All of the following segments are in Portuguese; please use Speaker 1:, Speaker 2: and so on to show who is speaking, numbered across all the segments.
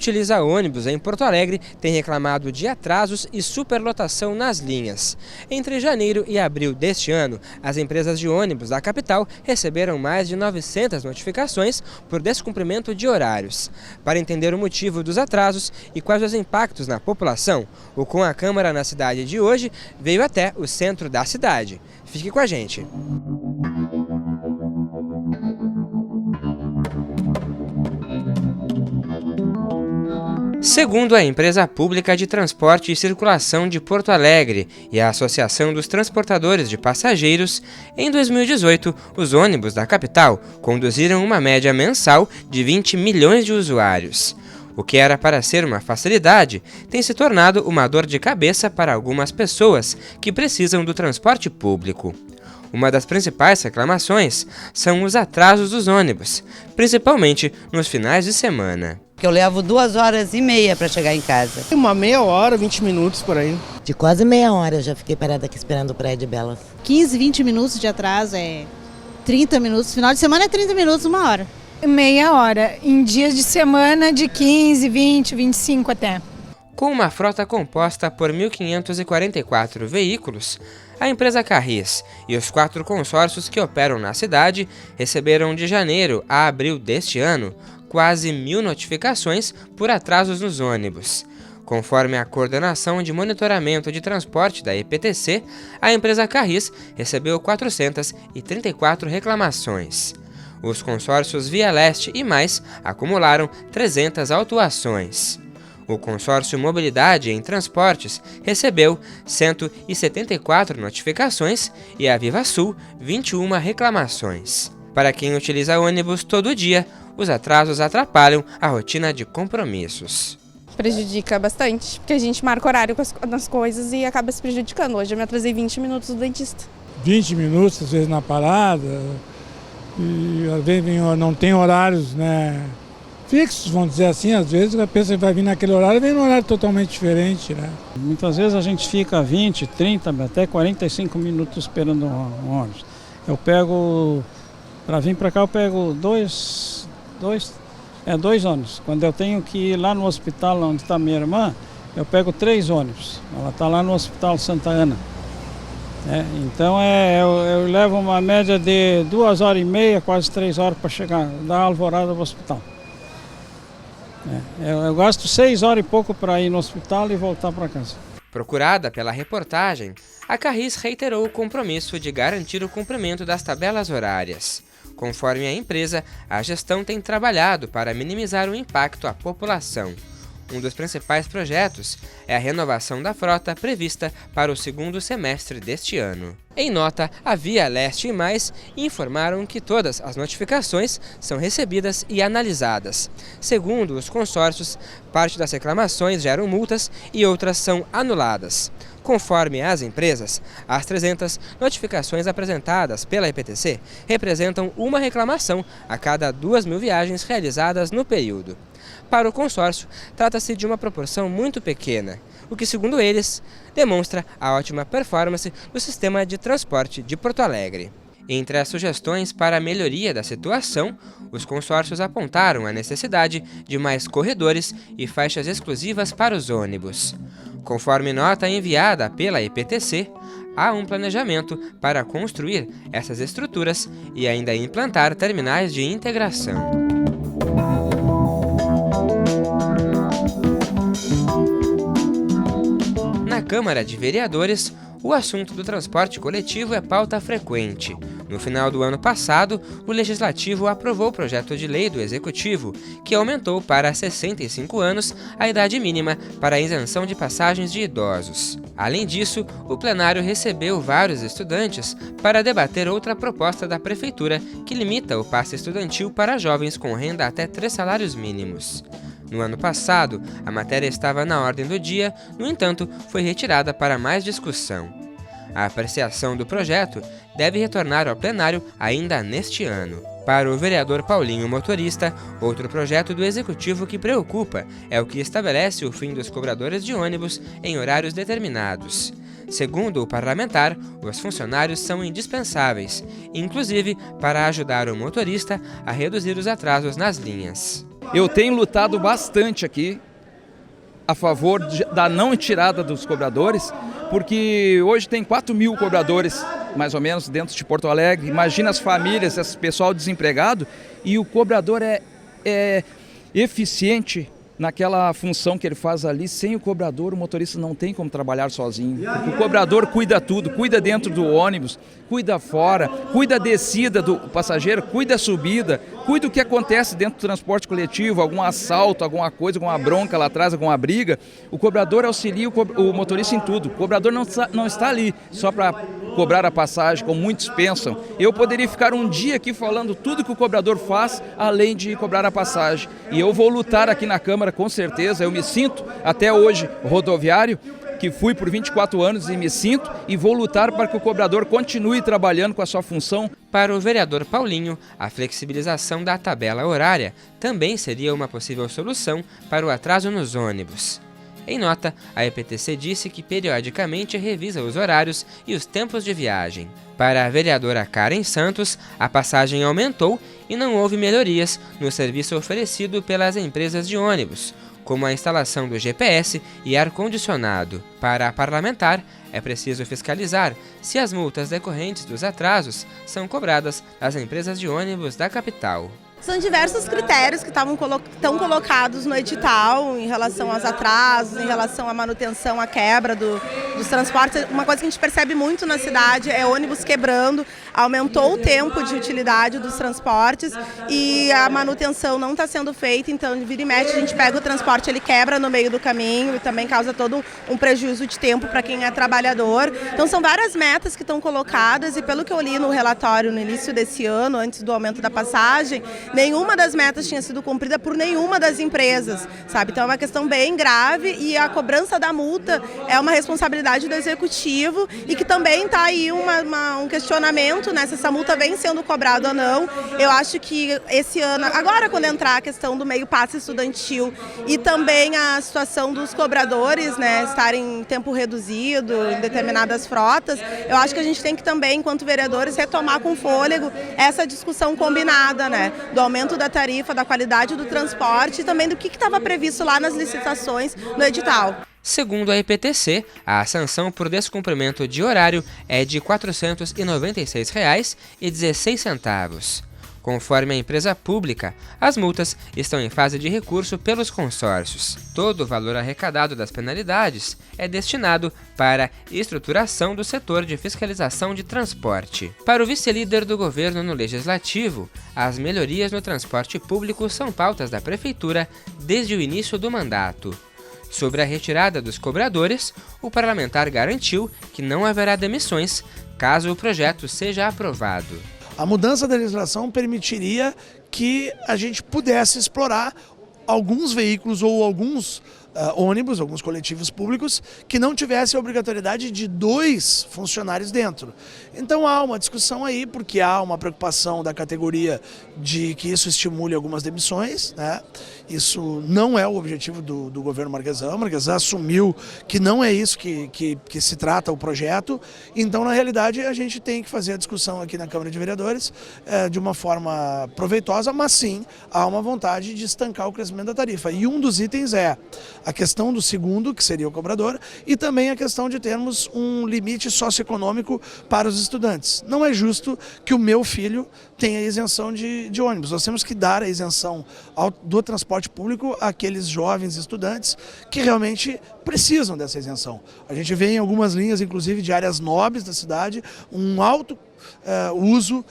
Speaker 1: utiliza ônibus em Porto Alegre tem reclamado de atrasos e superlotação nas linhas. Entre janeiro e abril deste ano, as empresas de ônibus da capital receberam mais de 900 notificações por descumprimento de horários. Para entender o motivo dos atrasos e quais os impactos na população, o Com a Câmara na cidade de hoje veio até o centro da cidade. Fique com a gente. Segundo a Empresa Pública de Transporte e Circulação de Porto Alegre e a Associação dos Transportadores de Passageiros, em 2018, os ônibus da capital conduziram uma média mensal de 20 milhões de usuários. O que era para ser uma facilidade tem se tornado uma dor de cabeça para algumas pessoas que precisam do transporte público. Uma das principais reclamações são os atrasos dos ônibus, principalmente nos finais de semana.
Speaker 2: Eu levo 2h30 para chegar em casa.
Speaker 3: Uma meia hora, 20 minutos por aí.
Speaker 4: De quase meia hora eu já fiquei parada aqui esperando o Praia de Belas.
Speaker 5: 15, 20 minutos de atraso, 30 minutos. Final de semana é 30 minutos, 1 hora.
Speaker 6: Meia hora. Em dias de semana de 15, 20, 25 até.
Speaker 1: Com uma frota composta por 1.544 veículos, a empresa Carris e os 4 consórcios que operam na cidade receberam de janeiro a abril deste ano quase 1.000 notificações por atrasos nos ônibus. Conforme a Coordenação de Monitoramento de Transporte da EPTC, a empresa Carris recebeu 434 reclamações. Os consórcios Via Leste e Mais acumularam 300 autuações. O consórcio Mobilidade em Transportes recebeu 174 notificações e a Viva Sul 21 reclamações. Para quem utiliza ônibus todo dia, os atrasos atrapalham a rotina de compromissos.
Speaker 7: Prejudica bastante, porque a gente marca horário nas coisas e acaba se prejudicando. Hoje eu me atrasei 20 minutos do dentista.
Speaker 8: 20 minutos, às vezes, na parada, e às vezes não tem horários, fixos, vamos dizer assim. Às vezes a pessoa vai vir naquele horário e vem num horário totalmente diferente.
Speaker 9: Muitas vezes a gente fica 20, 30, até 45 minutos esperando um ônibus. Eu pego, para vir para cá, eu pego dois ônibus. Quando eu tenho que ir lá no hospital onde está minha irmã, eu pego 3 ônibus. Ela está lá no Hospital Santa Ana. Então eu levo uma média de 2h30, quase 3 horas para chegar da Alvorada do hospital. Eu gasto 6 horas e pouco para ir no hospital e voltar para casa.
Speaker 1: Procurada pela reportagem, a Carris reiterou o compromisso de garantir o cumprimento das tabelas horárias. Conforme a empresa, a gestão tem trabalhado para minimizar o impacto à população. Um dos principais projetos é a renovação da frota prevista para o segundo semestre deste ano. Em nota, a Via Leste e Mais informaram que todas as notificações são recebidas e analisadas. Segundo os consórcios, parte das reclamações geram multas e outras são anuladas. Conforme as empresas, as 300 notificações apresentadas pela EPTC representam uma reclamação a cada 2.000 viagens realizadas no período. Para o consórcio, trata-se de uma proporção muito pequena, o que, segundo eles, demonstra a ótima performance do sistema de transporte de Porto Alegre. Entre as sugestões para a melhoria da situação, os consórcios apontaram a necessidade de mais corredores e faixas exclusivas para os ônibus. Conforme nota enviada pela EPTC, há um planejamento para construir essas estruturas e ainda implantar terminais de integração. Na Câmara de Vereadores, o assunto do transporte coletivo é pauta frequente. No final do ano passado, o Legislativo aprovou o projeto de lei do Executivo, que aumentou para 65 anos a idade mínima para a isenção de passagens de idosos. Além disso, o plenário recebeu vários estudantes para debater outra proposta da Prefeitura que limita o passe estudantil para jovens com renda até 3 salários mínimos. No ano passado, a matéria estava na ordem do dia, no entanto, foi retirada para mais discussão. A apreciação do projeto deve retornar ao plenário ainda neste ano. Para o vereador Paulinho Motorista, outro projeto do Executivo que preocupa é o que estabelece o fim dos cobradores de ônibus em horários determinados. Segundo o parlamentar, os funcionários são indispensáveis, inclusive para ajudar o motorista a reduzir os atrasos nas linhas.
Speaker 10: Eu tenho lutado bastante aqui a favor da não tirada dos cobradores, porque hoje tem 4.000 cobradores, mais ou menos, dentro de Porto Alegre. Imagina as famílias, esse pessoal desempregado, e o cobrador é eficiente naquela função que ele faz ali. Sem o cobrador, o motorista não tem como trabalhar sozinho. Porque o cobrador cuida tudo, cuida dentro do ônibus, cuida fora, cuida a descida do passageiro, cuida a subida, cuida o que acontece dentro do transporte coletivo, algum assalto, alguma coisa, alguma bronca lá atrás, alguma briga. O cobrador auxilia o motorista em tudo. O cobrador não está ali só para cobrar a passagem, como muitos pensam. Eu poderia ficar um dia aqui falando tudo que o cobrador faz, além de cobrar a passagem. E eu vou lutar aqui na Câmara, com certeza. Eu me sinto, até hoje, rodoviário, que fui por 24 anos e me sinto, e vou lutar para que o cobrador continue trabalhando com a sua função.
Speaker 1: Para o vereador Paulinho, a flexibilização da tabela horária também seria uma possível solução para o atraso nos ônibus. Em nota, a EPTC disse que periodicamente revisa os horários e os tempos de viagem. Para a vereadora Karen Santos, a passagem aumentou e não houve melhorias no serviço oferecido pelas empresas de ônibus, como a instalação do GPS e ar-condicionado. Para a parlamentar, é preciso fiscalizar se as multas decorrentes dos atrasos são cobradas das empresas de ônibus da capital.
Speaker 11: São diversos critérios que estão colocados no edital em relação aos atrasos, em relação à manutenção, à quebra dos transportes. Uma coisa que a gente percebe muito na cidade é ônibus quebrando, aumentou o tempo de utilidade dos transportes e a manutenção não está sendo feita, então de vira e mexe a gente pega o transporte, ele quebra no meio do caminho e também causa todo um prejuízo de tempo para quem é trabalhador. Então são várias metas que estão colocadas e pelo que eu li no relatório no início desse ano, antes do aumento da passagem, nenhuma das metas tinha sido cumprida por nenhuma das empresas, sabe? Então é uma questão bem grave e a cobrança da multa é uma responsabilidade do executivo e que também está aí um questionamento, né, se essa multa vem sendo cobrada ou não. Eu acho que esse ano, agora quando entrar a questão do meio passe estudantil e também a situação dos cobradores, né, estarem em tempo reduzido em determinadas frotas, eu acho que a gente tem que também, enquanto vereadores, retomar com fôlego essa discussão combinada, né, do aumento da tarifa, da qualidade do transporte e também do que estava previsto lá nas licitações no edital.
Speaker 1: Segundo a EPTC, a sanção por descumprimento de horário é de R$ 496,16. Conforme a empresa pública, as multas estão em fase de recurso pelos consórcios. Todo o valor arrecadado das penalidades é destinado para estruturação do setor de fiscalização de transporte. Para o vice-líder do governo no Legislativo, as melhorias no transporte público são pautas da Prefeitura desde o início do mandato. Sobre a retirada dos cobradores, o parlamentar garantiu que não haverá demissões caso o projeto seja aprovado.
Speaker 3: A mudança da legislação permitiria que a gente pudesse explorar alguns veículos ou alguns ônibus, alguns coletivos públicos que não tivessem a obrigatoriedade de 2 funcionários dentro. Então há uma discussão aí, porque há uma preocupação da categoria de que isso estimule algumas demissões, né? Isso não é o objetivo do governo Marquesan. O Marquesan assumiu que não é isso que se trata o projeto. Então, na realidade, a gente tem que fazer a discussão aqui na Câmara de Vereadores de uma forma proveitosa, mas sim, há uma vontade de estancar o crescimento da tarifa. E um dos itens é a questão do segundo, que seria o cobrador, e também a questão de termos um limite socioeconômico para os estudantes. Não é justo que o meu filho tenha isenção de ônibus. Nós temos que dar a isenção do transporte público àqueles jovens estudantes que realmente precisam dessa isenção. A gente vê em algumas linhas, inclusive de áreas nobres da cidade, um alto uso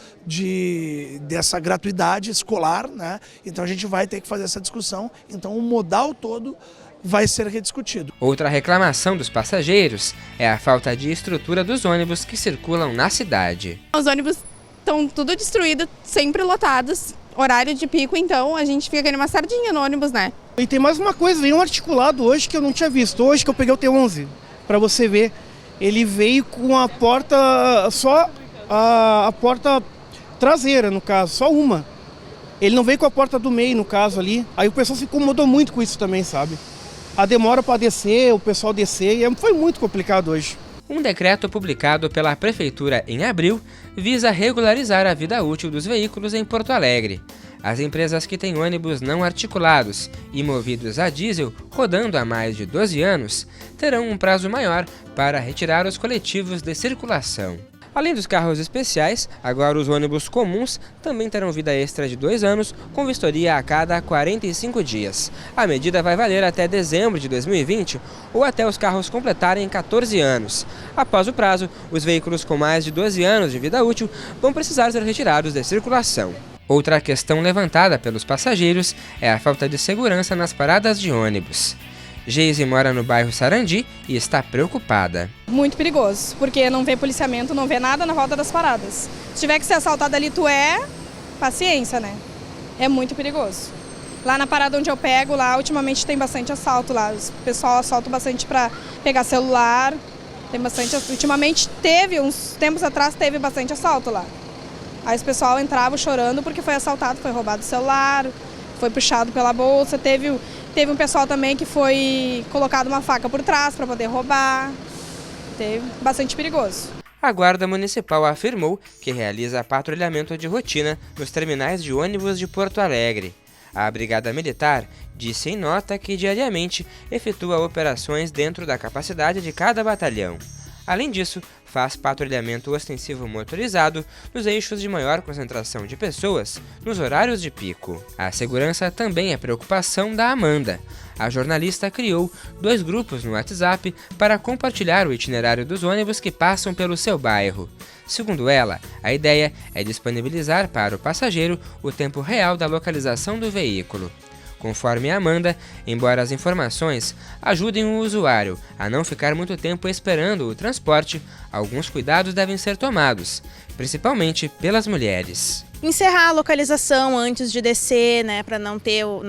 Speaker 3: dessa gratuidade escolar, né? Então a gente vai ter que fazer essa discussão. Então o modal todo vai ser rediscutido.
Speaker 1: Outra reclamação dos passageiros é a falta de estrutura dos ônibus que circulam na cidade.
Speaker 7: Os ônibus estão tudo destruídos, sempre lotados, horário de pico, então a gente fica numa sardinha no ônibus, né?
Speaker 3: E tem mais uma coisa, veio um articulado hoje que eu não tinha visto, hoje que eu peguei o T11, para você ver, ele veio com a porta, só a porta traseira, no caso, só uma. Ele não veio com a porta do meio, no caso ali, aí o pessoal se incomodou muito com isso também, sabe? A demora para descer, o pessoal descer, e foi muito complicado hoje.
Speaker 1: Um decreto publicado pela Prefeitura em abril visa regularizar a vida útil dos veículos em Porto Alegre. As empresas que têm ônibus não articulados e movidos a diesel rodando há mais de 12 anos terão um prazo maior para retirar os coletivos de circulação. Além dos carros especiais, agora os ônibus comuns também terão vida extra de 2 anos, com vistoria a cada 45 dias. A medida vai valer até dezembro de 2020 ou até os carros completarem 14 anos. Após o prazo, os veículos com mais de 12 anos de vida útil vão precisar ser retirados de circulação. Outra questão levantada pelos passageiros é a falta de segurança nas paradas de ônibus. Geise mora no bairro Sarandi e está preocupada.
Speaker 7: Muito perigoso, porque não vê policiamento, não vê nada na volta das paradas. Se tiver que ser assaltado ali, paciência, né? É muito perigoso. Lá na parada onde eu pego, lá ultimamente tem bastante assalto lá. O pessoal assalta bastante para pegar celular. Tem bastante. Ultimamente uns tempos atrás teve bastante assalto lá. Aí o pessoal entrava chorando porque foi assaltado, foi roubado o celular, foi puxado pela bolsa. Teve um pessoal também que foi colocado uma faca por trás para poder roubar. Teve bastante perigoso.
Speaker 1: A Guarda Municipal afirmou que realiza patrulhamento de rotina nos terminais de ônibus de Porto Alegre. A Brigada Militar disse em nota que diariamente efetua operações dentro da capacidade de cada batalhão. Além disso, faz patrulhamento ostensivo motorizado nos eixos de maior concentração de pessoas nos horários de pico. A segurança também é preocupação da Amanda. A jornalista criou 2 grupos no WhatsApp para compartilhar o itinerário dos ônibus que passam pelo seu bairro. Segundo ela, a ideia é disponibilizar para o passageiro o tempo real da localização do veículo. Conforme a Amanda, embora as informações ajudem o usuário a não ficar muito tempo esperando o transporte, alguns cuidados devem ser tomados, principalmente pelas mulheres.
Speaker 12: Encerrar a localização antes de descer, né, para não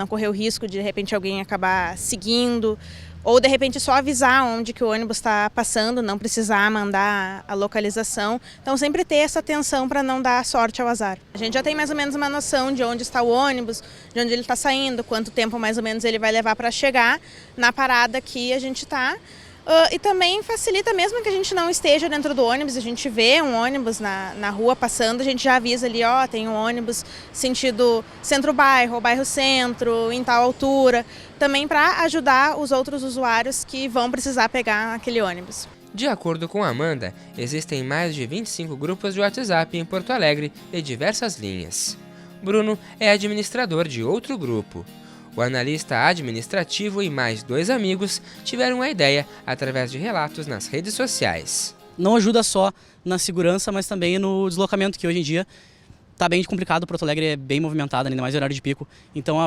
Speaker 12: correr o risco de repente alguém acabar seguindo, ou de repente só avisar onde que o ônibus está passando, não precisar mandar a localização. Então sempre ter essa atenção para não dar sorte ao azar. A gente já tem mais ou menos uma noção de onde está o ônibus, de onde ele está saindo, quanto tempo mais ou menos ele vai levar para chegar na parada que a gente está. E também facilita, mesmo que a gente não esteja dentro do ônibus, a gente vê um ônibus na rua passando, a gente já avisa ali, ó, tem um ônibus sentido centro-bairro, bairro-centro, em tal altura, também para ajudar os outros usuários que vão precisar pegar aquele ônibus.
Speaker 1: De acordo com Amanda, existem mais de 25 grupos de WhatsApp em Porto Alegre e diversas linhas. Bruno é administrador de outro grupo. O analista administrativo e mais 2 amigos tiveram a ideia através de relatos nas redes sociais.
Speaker 13: Não ajuda só na segurança, mas também no deslocamento, que hoje em dia está bem complicado. Porto Alegre é bem movimentado, ainda mais no horário de pico. Então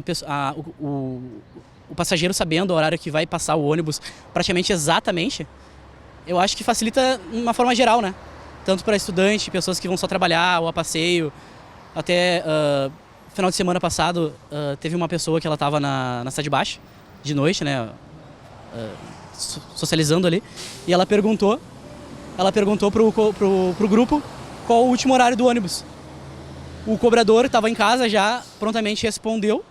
Speaker 13: o passageiro sabendo o horário que vai passar o ônibus praticamente exatamente, eu acho que facilita de uma forma geral, né? Tanto para estudante, pessoas que vão só trabalhar ou a passeio, até... final de semana passado, teve uma pessoa que ela estava na Cidade Baixa, de noite, né, socializando ali, e ela perguntou pro grupo qual o último horário do ônibus. O cobrador estava em casa já, prontamente respondeu,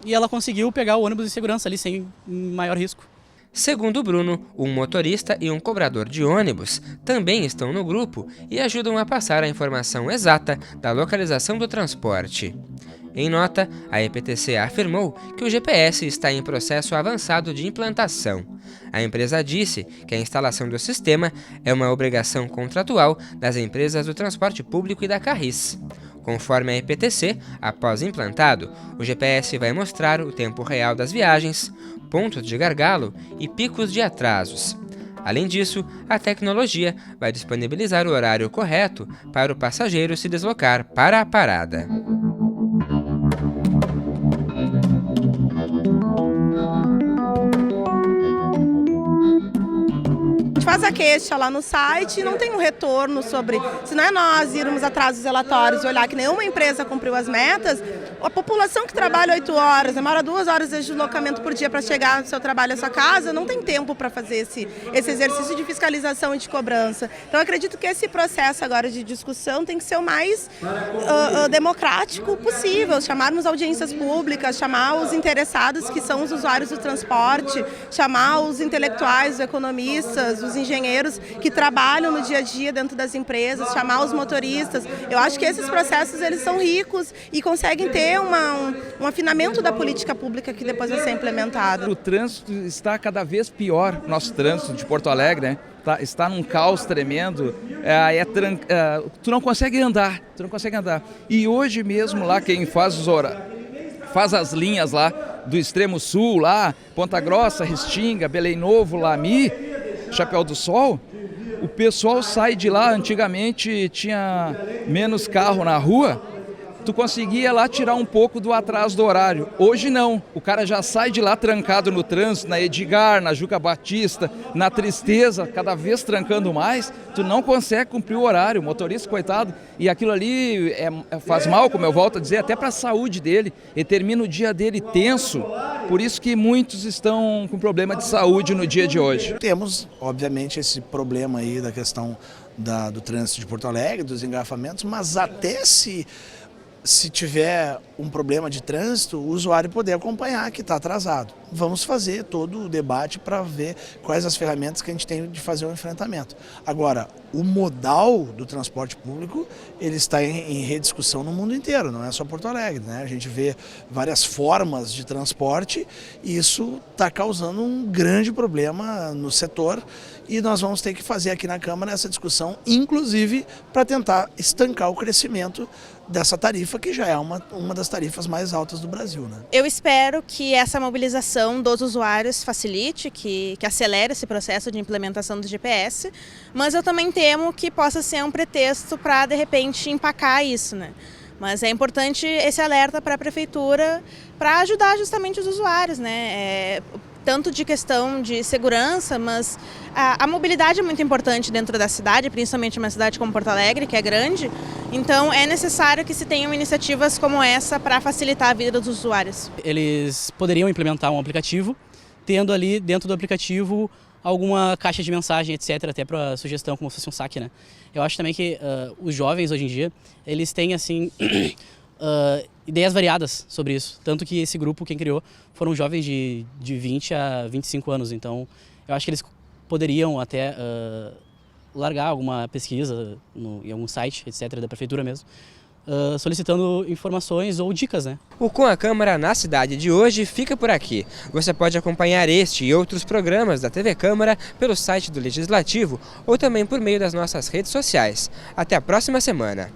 Speaker 13: e ela conseguiu pegar o ônibus em segurança ali, sem maior risco.
Speaker 1: Segundo Bruno, um motorista e um cobrador de ônibus também estão no grupo e ajudam a passar a informação exata da localização do transporte. Em nota, a EPTC afirmou que o GPS está em processo avançado de implantação. A empresa disse que a instalação do sistema é uma obrigação contratual das empresas do transporte público e da Carris. Conforme a EPTC, após implantado, o GPS vai mostrar o tempo real das viagens, pontos de gargalo e picos de atrasos. Além disso, a tecnologia vai disponibilizar o horário correto para o passageiro se deslocar para a parada.
Speaker 11: Faz a queixa lá no site e não tem um retorno sobre, se não é nós irmos atrás dos relatórios e olhar que nenhuma empresa cumpriu as metas, a população que trabalha 8 horas, demora 2 horas de deslocamento por dia para chegar no seu trabalho à sua casa, não tem tempo para fazer esse exercício de fiscalização e de cobrança. Então eu acredito que esse processo agora de discussão tem que ser o mais democrático possível, chamarmos audiências públicas, chamar os interessados que são os usuários do transporte, chamar os intelectuais, os economistas, os engenheiros que trabalham no dia a dia dentro das empresas, chamar os motoristas. Eu acho que esses processos eles são ricos e conseguem ter ter um afinamento da política pública que depois vai ser implementada.
Speaker 10: O trânsito está cada vez pior, nosso trânsito de Porto Alegre, né? Está num caos tremendo, tu não consegue andar, E hoje mesmo lá quem faz as linhas lá do extremo sul, lá, Ponta Grossa, Restinga, Belém Novo, Lami, Chapéu do Sol, o pessoal sai de lá, antigamente tinha menos carro na rua, tu conseguia lá tirar um pouco do atraso do horário. Hoje não, o cara já sai de lá trancado no trânsito, na Edgar, na Juca Batista, na Tristeza, cada vez trancando mais, tu não consegue cumprir o horário, o motorista, coitado, e aquilo ali faz mal, como eu volto a dizer, até para a saúde dele, e termina o dia dele tenso, por isso que muitos estão com problema de saúde no dia de hoje.
Speaker 3: Temos, obviamente, esse problema aí da questão do trânsito de Porto Alegre, dos engarrafamentos, mas até se tiver um problema de trânsito, o usuário poder acompanhar que está atrasado. Vamos fazer todo o debate para ver quais as ferramentas que a gente tem de fazer o enfrentamento. Agora, o modal do transporte público, ele está em rediscussão no mundo inteiro, não é só Porto Alegre, né? A gente vê várias formas de transporte e isso está causando um grande problema no setor e nós vamos ter que fazer aqui na Câmara essa discussão, inclusive para tentar estancar o crescimento dessa tarifa, que já é uma das tarifas mais altas do Brasil, né?
Speaker 12: Eu espero que essa mobilização dos usuários facilite, que acelere esse processo de implementação do GPS, mas eu também temo que possa ser um pretexto para, de repente, empacar isso, né? Mas é importante esse alerta para a Prefeitura para ajudar justamente os usuários, né? Tanto de questão de segurança, mas a mobilidade é muito importante dentro da cidade, principalmente uma cidade como Porto Alegre, que é grande. Então é necessário que se tenham iniciativas como essa para facilitar a vida dos usuários.
Speaker 13: Eles poderiam implementar um aplicativo, tendo ali dentro do aplicativo alguma caixa de mensagem, etc., até para sugestão, como se fosse um saque, né? Eu acho também que os jovens hoje em dia, eles têm assim... ideias variadas sobre isso, tanto que esse grupo, quem criou, foram jovens de 20 a 25 anos, então eu acho que eles poderiam até largar alguma pesquisa em algum site, etc., da prefeitura mesmo, solicitando informações ou dicas, né?
Speaker 1: O Com a Câmara na Cidade de hoje fica por aqui. Você pode acompanhar este e outros programas da TV Câmara pelo site do Legislativo ou também por meio das nossas redes sociais. Até a próxima semana!